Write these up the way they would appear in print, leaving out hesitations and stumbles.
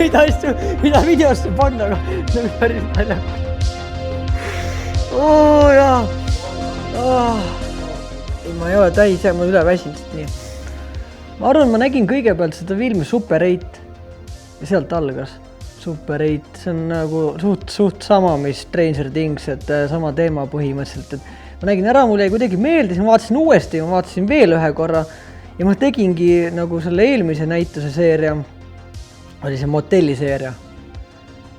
neid asju, mida videosse panna, aga see on päris naljakas. Jaa. Ei, ma ei ole täis, ma üle väsinud nii. Ma arvan, ma nägin kõigepealt seda filmi Super 8 ja sealt algas Super 8. See on nagu suht sama, mis Stranger Things, et sama teema põhimõtteliselt. Et ma nägin ära, mul jäi kuidagi meelde, siis ma vaatasin uuesti, ma vaatasin veel ühe korra ja ma tegingi nagu selle eelmise näituse seeria, oli see motelliseeria.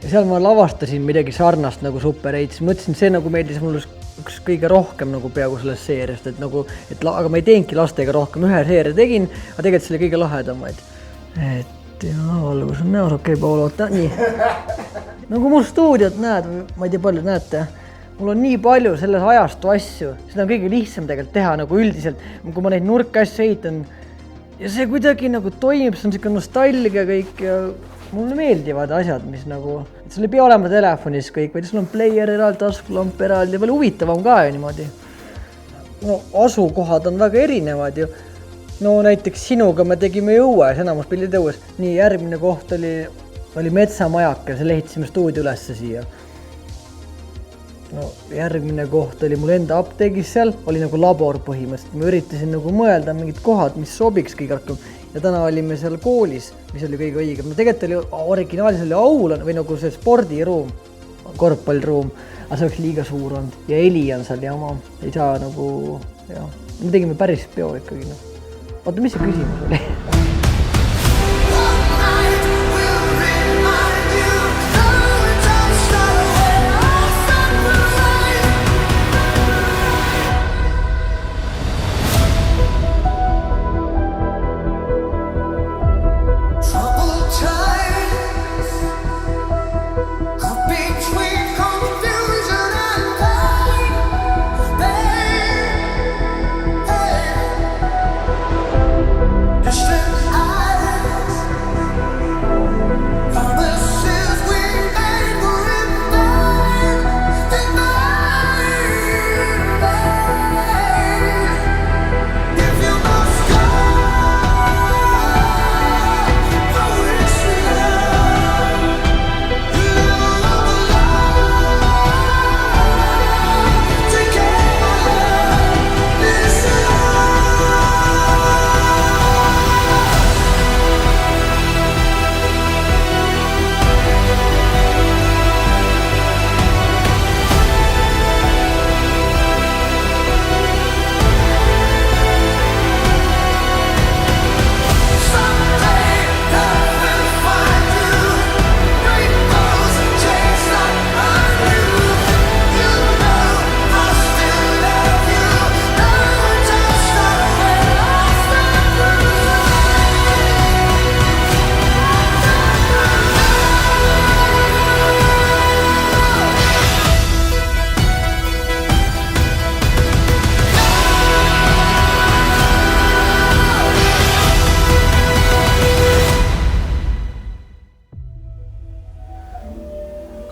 Ja seal ma lavastasin midagi sarnast nagu Super 8, siis mõtlesin, see nagu meeldis mulle üks kõige rohkem nagu peaaegu sellest seeriast, et nagu, aga ma ei teengi lastega rohkem, ühe seeria tegin, aga tegelikult see oli kõige lahedamaid. Et jaa, valgus on näos, okei, Paul, oota, nii. Nagu mul stuudiot näed, ma ei tea palju näete, mul on nii palju selles ajastu asju, seda on kõige lihtsam tegelikult teha nagu üldiselt, kui ma neid nurka asju ehitan ja see kuidagi nagu toimib, see on selline nostalgia kõik ja mulle meeldivad asjad, mis nagu, et sul ei pea olema telefonis kõik, vaid sul on player eraldi, taskulamp eraldi ja palju huvitavam ka ju niimoodi. No asukohad on väga erinevad ju. No näiteks sinuga me tegime ju õues, enamus pildid õues. Nii järgmine koht oli metsamajake, selle ehitasime stuudio ülesse siia. No järgmine koht oli mul enda apteegis seal, oli nagu labor põhimõtteliselt. Ma üritasin nagu mõelda mingid kohad, mis sobiks kõige rohkem. Ja täna olime seal koolis, mis oli kõige õigem. No tegelikult oli originaalis oli aula või nagu see spordiruum, korvpalliruum, aga see oleks liiga suur olnud. Ja heli on seal ja oma ei saa nagu, jah. Me tegime päris peo ikkagi. No. Oota, mis see küsimus oli?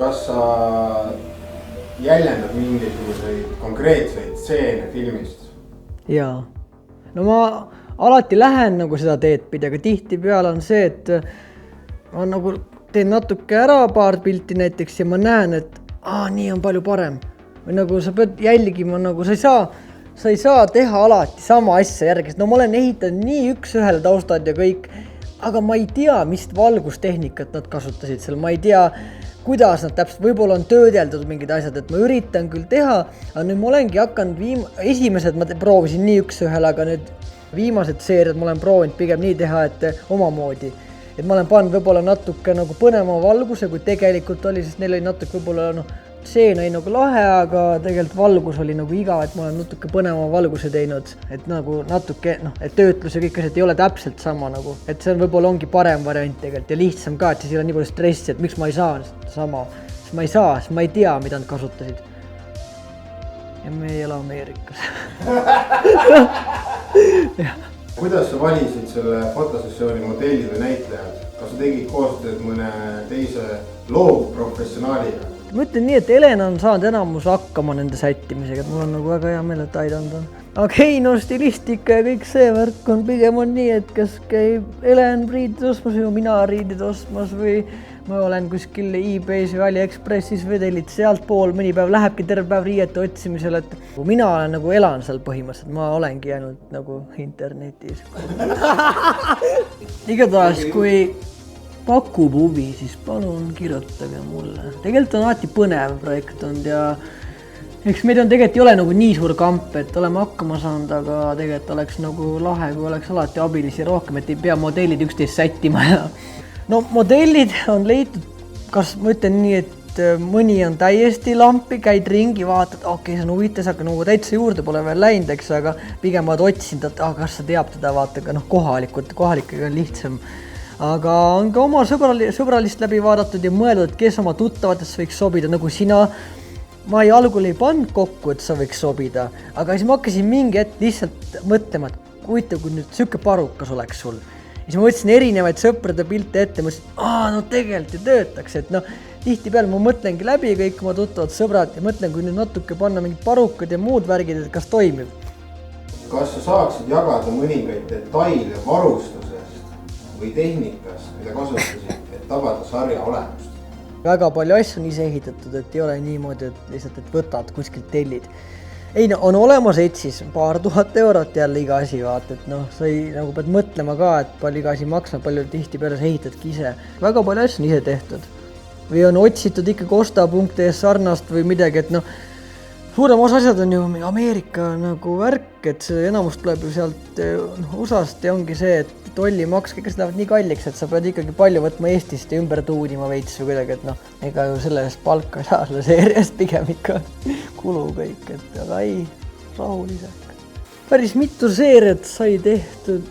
Kas sa jäljendad mingisuguseid konkreetseid stseene filmist? Jaa. No ma alati lähen nagu seda teed pidi, aga tihtipeale on see, et ma nagu teen natuke ära paar pilti näiteks ja ma näen, et nii on palju parem. Või nagu sa pead jälgima, nagu sa ei saa teha alati sama asja järgi. No ma olen ehitanud nii üks ühele taustad ja kõik, aga ma ei tea, mis valgustehnikat nad kasutasid seal. Ma ei tea, kuidas nad täpselt, võib-olla on töödeldud mingid asjad, et ma üritan küll teha, aga nüüd ma olengi hakanud esimesed ma proovisin nii üks ühele, aga nüüd viimased seeriad ma olen proovinud pigem nii teha, et omamoodi. Et ma olen pannud võib-olla natuke nagu põnema valguse, kui tegelikult oli, sest neil oli natuke võib-olla seen oli nagu lahe, aga tegelikult valgus oli nagu igav, et ma olen natuke põnema valguse teinud, et nagu natuke, et töötlus ja kõik asjad ei ole täpselt sama nagu, et see on võib-olla ongi parem variant tegelikult ja lihtsam ka, et siis ei ole nii palju stressi, et miks ma ei saa sama, sest ma ei saa, sest ma ei tea, mida nad kasutasid. Ja me ei ela Ameerikas. Kuidas sa valisid selle fotosessiooni modelli või näitlejad? Kas sa tegid koostööd mõne teise loovprofessionaaliga? Ma ütlen nii, et Helena on saanud enamus hakkama nende sättimisega, et mul on nagu väga hea meel, et aidanud on. okei, no stilistika ja kõik see värk on pigem on nii, et kas käib Helen riided ostmas või mina riided ostmas või ma olen kuskil eBay's või AliExpressis või tellid sealt pool, mõni päev lähebki terve päev riiete otsimisel, et mina olen nagu elan seal põhimõtteliselt, ma olengi ainult nagu internetis. Igatahes, kui pakub huvi, siis palun kirjutage mulle. Tegelikult on alati põnev projekt olnud ja eks meid on tegelikult ei ole nagu nii suur kamp, et oleme hakkama saanud, aga tegelikult oleks nagu lahe, kui oleks alati abilisi rohkem, et ei pea modellid üksteist sättima ja no modellid on leitud, kas ma ütlen nii, et mõni on täiesti lampi, käid ringi, vaatad, okei, see on huvitav, aga nagu täitsa juurde pole veel läinud, eks, aga pigem oled otsinud, et kas sa teab teda, vaata, aga noh, kohalikega on lihtsam. Aga on ka oma sõbralist läbi vaadatud ja mõeldud, et kes oma tuttavatest võiks sobida, nagu sina. Ma algul ei pannud kokku, et sa võiks sobida, aga siis ma hakkasin mingi hetk lihtsalt mõtlema, et huvitav, kui nüüd siuke parukas oleks sul. Siis ma võtsin erinevaid sõprade pilte ette, mõtlesin, no tegelikult ju töötaks, et noh, tihtipeale ma mõtlengi läbi kõik oma tuttavad sõbrad ja mõtlen, kui nüüd natuke panna mingid parukad ja muud värgid, et kas toimib. Kas sa saaksid jagada mõningaid detaile varustusest või tehnikast, mida kasutasid, et tabada sarja olemust? Väga palju asju on ise ehitatud, et ei ole niimoodi, et lihtsalt, et võtad kuskilt tellid. Ei no, on olemas etsis paar tuhat eurot jälle iga asi, vaata, et noh, sa ei nagu pead mõtlema ka, et palju iga asi maksma, palju tihtipeale sa ehitadki ise. Väga palju asju on ise tehtud. Või on otsitud ikkagi osta.ee sarnast või midagi, et noh, suurem osa asjad on ju Ameerika nagu värk, et see enamus tuleb ju sealt USA-st ja ongi see, et tollimaks, kõik lähevad nii kalliks, et sa pead ikkagi palju võtma Eestist ja ümber tuunima veits või kuidagi, et noh, ega ju selle eest palka ei saa selle seeriast pigem ikka kulu kõik, et aga ei, rahuliselt. Päris mitu seeriat sai tehtud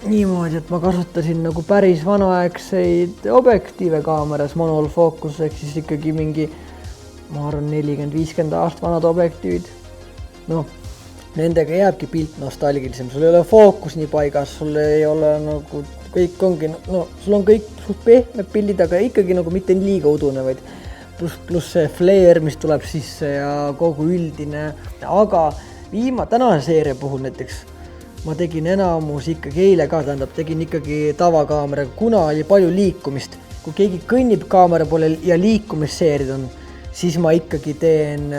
niimoodi, et ma kasutasin nagu päris vanaaegseid objektiive kaameras, manual focus, ehk siis ikkagi mingi, ma arvan, 40-50 aastat vanad objektiivid. Noh, nendega jääbki pilt nostalgilisem, sul ei ole fookus nii paigas, sul ei ole nagu, kõik ongi, no sul on kõik pehmed pildid, aga ikkagi nagu mitte liiga udune, vaid pluss see flare, mis tuleb sisse ja kogu üldine. Aga tänase seeria puhul näiteks ma tegin enamus ikkagi eile ka, tegin ikkagi tavakaameraga, kuna oli palju liikumist. Kui keegi kõnnib kaamera poole ja liikumisseerid on, siis ma ikkagi teen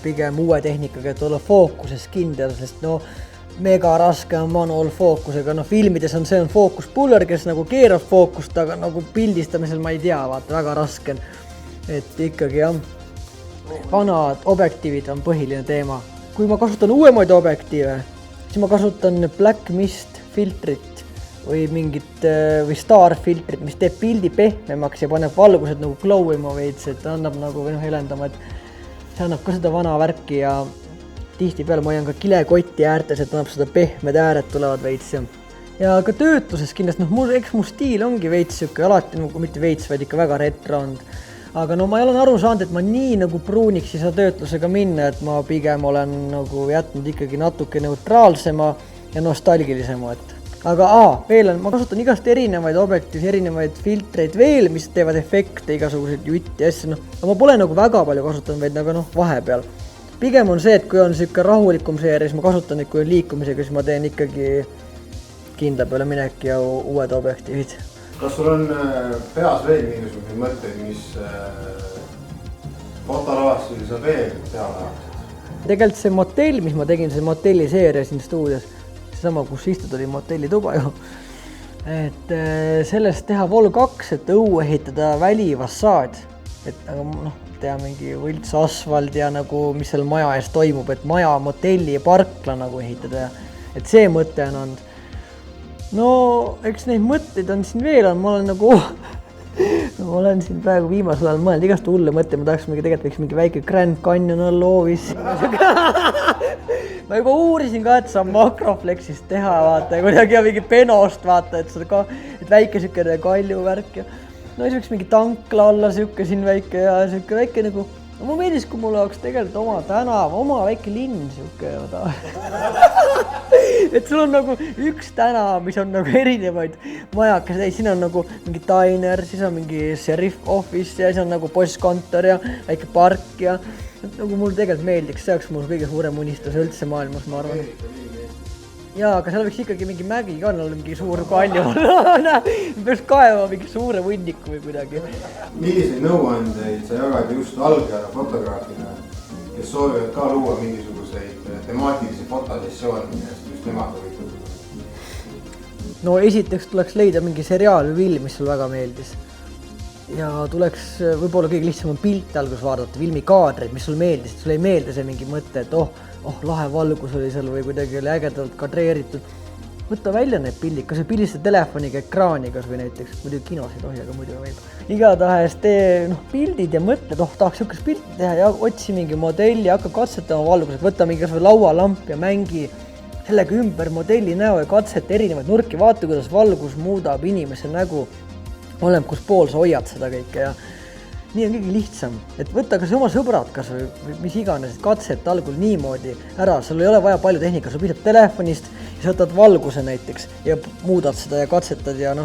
pigem uue tehnikaga, et olla fookuses kindel, sest no mega raske on manual fookusega, no filmides on fookus puller, kes nagu keerab fookust, aga nagu pildistamisel ma ei tea, vaata, väga raske on. Et ikkagi jah, vanad objektiivid on põhiline teema. Kui ma kasutan uuemaid objektiive, siis ma kasutan Black Mist filtrit või mingit või star filtrit, mis teeb pildi pehmemaks ja paneb valgused nagu glow ima veits, et annab nagu helendama, et see annab ka seda vana värki ja tihtipeale ma hoian ka kilekotti äärtes, et annab seda pehmed ääred tulevad veits ja ka töötluses kindlasti, noh, eks mu stiil ongi veits siuke alati nagu mitte veits, vaid ikka väga retro olnud. Aga no ma ei ole aru saanud, et ma nii nagu pruuniks ei saa töötlusega minna, et ma pigem olen nagu jätnud ikkagi natuke neutraalsema ja nostalgilisema, et aga veel on, ma kasutan igast erinevaid objektiive, erinevaid filtreid veel, mis teevad efekte, igasuguseid jutti ja asju, noh. Aga ma pole nagu väga palju kasutanud, vaid nagu noh, vahepeal. Pigem on see, et kui on siuke rahulikum seeria, siis ma kasutan neid, kui on liikumisega, siis ma teen ikkagi kindla peale minek ja uued objektiivid. Kas sul on peas veel mingisuguseid mõtteid, mis fotolavastusel sa veel peale hakkasid? Tegelikult see motell, mis ma tegin, see motelli seeria siin stuudios, sama, kus istud oli motellituba ju. Et sellest teha vol 2, et õue ehitada välifassaad. Et aga noh, teha mingi võlts asfalt ja nagu, mis seal maja ees toimub, et maja, motelli ja parkla nagu ehitada. Et see mõte on olnud. No, eks neid mõtteid on siin veel on, ma olen nagu ma olen siin praegu viimasel ajal mõelnud igast hulle mõtte, ma tahaks tegelikult võiks mingi väike Grand Canyon olla loovis. Ma juba uurisin ka, et saab makroflexist teha, vaata, ja kuidagi ja mingi penost, vaata, et väike sükene kalju värk ja no siis võiks mingi tankla olla sükke siin väike ja sükke väike nagu no mulle meeldis, kui mul oleks tegelikult oma tänav, oma väike linn siuke. Et sul on nagu üks tänav, mis on nagu erinevaid majakas, siin on nagu mingi diner, siis on mingi sheriff office ja siis on nagu postkontor ja väike park ja nagu mul tegelikult meeldiks, see oleks mul kõige suurem unistus üldse maailmas, ma arvan. Jaa, aga seal võiks ikkagi mingi mägi ka olla mingi suur kalju. Peaks kaeva mingi suure hunniku või kuidagi. Milliseid nõuandeid sa jagad just algjara fotograafina, kes soovivad ka luua mingisuguseid temaatilisi fotosessioone, millest just nemad võid tulla? No esiteks tuleks leida mingi seriaal või film, mis sul väga meeldis. Ja tuleks võib-olla kõige lihtsam on pilt alguses vaadata, filmikaadreid, mis sul meeldis, et sul ei meelde see mingi mõte, et lahe valgus oli seal või kuidagi oli ägedalt kadreeritud. Võtta välja need pildid, kas või pildista telefoniga ekraani kas või näiteks, muidu kinos ei tohi, aga muidu võib. Igatahes tee pildid ja mõtle, tahaks sihukest pilti teha ja otsi mingi modelli, hakka katsetama valgused, võtta mingi kas või laualamp ja mängi sellega ümber modelli näo ja katseta erinevaid nurki, vaata kuidas valgus muudab inimese nägu, oleneb kus pool sa hoiad seda kõike ja nii on kõige lihtsam, et võtta kas oma sõbrad kas või mis iganes, et katset algul niimoodi ära, sul ei ole vaja palju tehnika, sul piisab telefonist ja sa võtad valguse näiteks ja muudad seda ja katsetad ja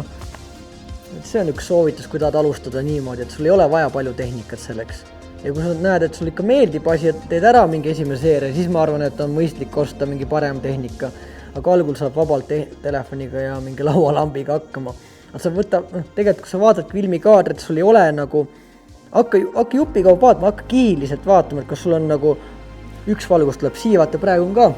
see on üks soovitus, kui tahad alustada niimoodi, et sul ei ole vaja palju tehnikat selleks. Ja kui sa näed, et sul ikka meeldib asi, et teed ära mingi esimene seeria, siis ma arvan, et on mõistlik osta mingi parem tehnika, aga algul saab vabalt telefoniga ja mingi laualambiga hakkama. Sa võtta, tegelikult kui sa vaatad filmikaadrit, sul ei ole nagu hakka jupiga vaatama, hakka kiiliselt vaatama, et kas sul on nagu üks valgus tuleb siia, vaata praegu on ka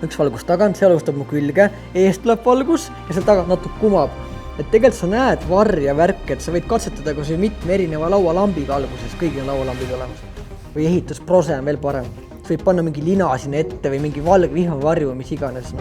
üks valgus tagant, see valgus tuleb mu külge, eest tuleb valgus ja seal tagant natuke kumab. Et tegelikult sa näed varja värk, et sa võid katsetada kui see mitme erineva laualambiga alguses, kõigil on laualambid olemas. Või ehitusprose on veel parem. Sa võid panna mingi lina sinna ette või mingi valge vihmavarju või mis iganes.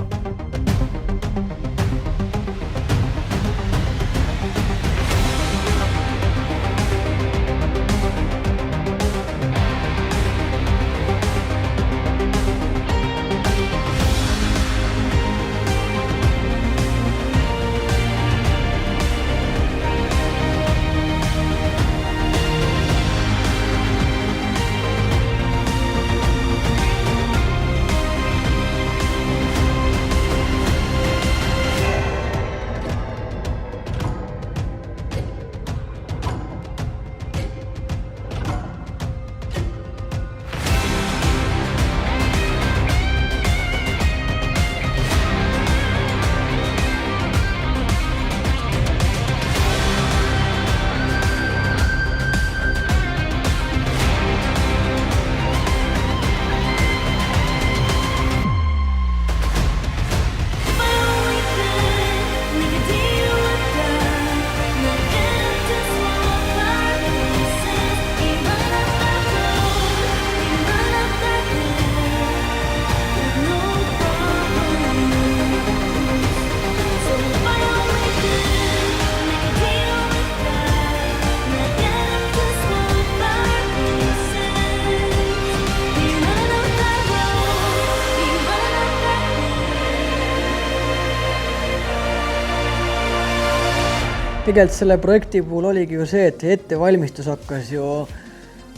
Tegelikult selle projekti puhul oligi ju see, et ettevalmistus hakkas ju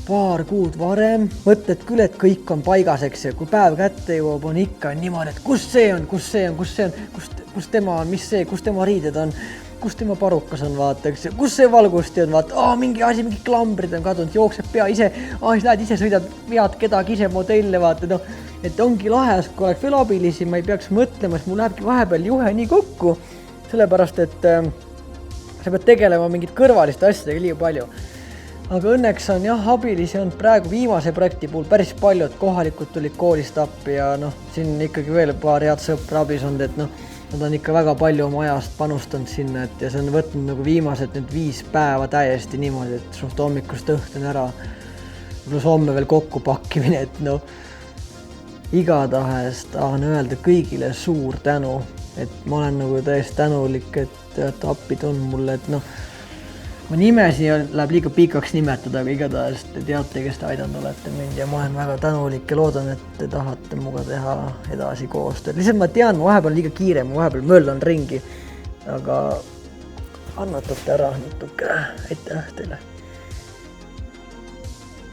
paar kuud varem. Mõtled küll, et kõik on paigaseks ja kui päev kätte jõuab, on ikka niimoodi, et kus see on, kus tema on, mis see, kus tema riided on, kus tema parukas on, vaata, kus see valgusti on, vaata, mingi asi, mingi klambrid on kadunud, jookseb pea ise, siis lähed ise sõidad, vead kedagi ise modelle, vaata, et ongi lahe, kui oleks veel abilisi, ma ei peaks mõtlema, sest mul lähebki vahepeal juhe nii kokku, sellepärast, et sa pead tegelema mingit kõrvaliste asjadega liiga palju. Aga õnneks on abilisi on praegu viimase projekti puhul päris palju, et kohalikud tulid koolist appi ja siin ikkagi veel paar head sõpra abis on, et nad on ikka väga palju oma ajast panustanud sinna, et ja see on võtnud nagu viimased 5 päeva täiesti niimoodi, et suht hommikust õhtuni ära, pluss homme veel kokku pakkimine, et igatahes tahan öelda kõigile suur tänu, et ma olen nagu täiesti tänulik, et appi tund mulle, et ma nimesi läheb liiga pikaks nimetada, aga igatahes te teate, kes te aidanud olete mind ja ma olen väga tänulik ja loodan, et te tahate muga teha edasi koostööd. Lihtsalt ma tean, ma vahepeal liiga kiire, ma vahepeal möllan ringi, aga annatate ära natuke. Aitäh teile.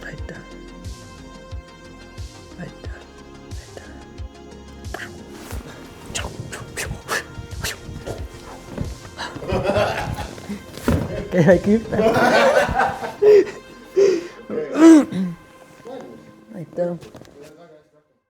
Aitäh. okei, väike hüpe. Aitäh.